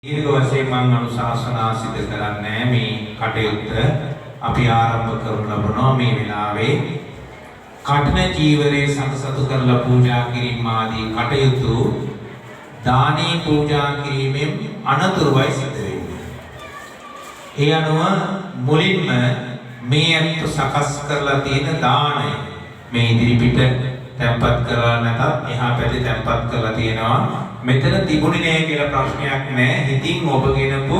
දීර්ඝ වශයෙන් මම අනුශාසනා සිදු කරන්නේ මේ කටයුත්ත අපි ආරම්භ කරන ලබනවා මේ වෙලාවේ කඨින චීවරයේ සතසතු කරලා පූජා කිරීම ආදී කටයුතු දානේ පූජා කිරීමෙන් අනතුරුවයි සිදු වෙන්නේ. ඒ අනුව මුලින්ම මේ අත් සකස් කරලා තියෙන දාණය මේ ඉදිරිපිට තැන්පත් කරලා නැතත් එහා පැත්තේ තැන්පත් කරලා තියෙනවා. මෙතන තිබුණේ නැහැ කියලා ප්‍රශ්නයක් නැහැ. හිතින් ඔබ ගෙනපු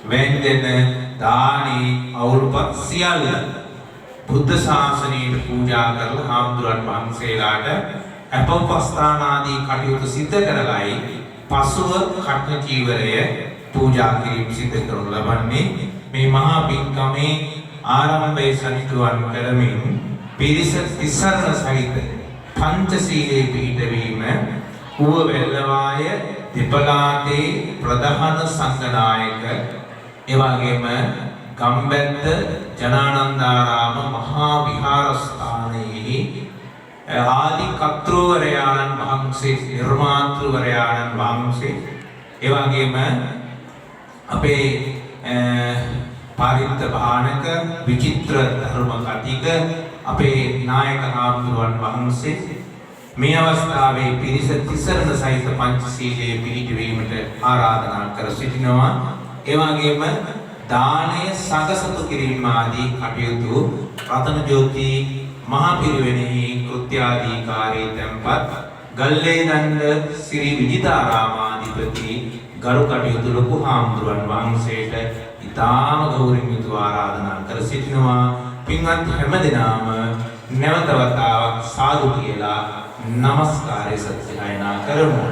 වැන්දන දානේ අවුරුපත් සියල්ල බුද්ධ ශාසනයට පූජා කරලා හාමුදුරන් වහන්සේලාට අපෝපස්ථාන ආදී කටයුතු සිදු කරලායි පසුව කඨින චීවරය පූජා කිරීම සිදු කරනු ලබන්නේ. මේ මහා පින්කමේ ආරම්භයේ සනිටුවන් කරමින් පිරිස තිසරණ සහිත පංචශීලයේ පිහිටවීම ඌව වෙල්ලවාය දෙපළාතේ ප්‍රධාන සංඝනායක එවැගේම ගම්බැද්ද ජනානන්දාරාම මහා විහාරස්ථානයේ ආදි කර්තෘවරයාණන් වහන්සේ නිර්මාතෘවරයාණන් වහන්සේ එවැගේම අපේ පාරිත්ත භානක විචිත්‍ර ධර්ම කතික අපේ නායක හාමුදුරුවන් වහන්සේ මේ අවස්ථාවේ පිරිස තිසරණ සහිත පංචශීලයේ පිළිපැදීමට ආරාධනා කර සිටිනවා. ඒ වගේම දානය සංඝසතු කිරීම ආදී කටයුතු රතන ජෝති මහා පිරිවෙනෙහි කෘත්‍යාධිකාරී තැන්පත් ගල්ලේ දණ්ඩ ශ්‍රී විජිතාරාමාධිපති ගරු කටයුතු ලොකු හාමුදුරුවන් වහන්සේට ඉතාම ගෞරවයෙන් යුතුව ආරාධනා කර සිටිනවා. පින්වත් හැමදෙනාම නැවත වතාවක් සාදු කියලා නමස්කාරය සත්‍යයනා කරමු.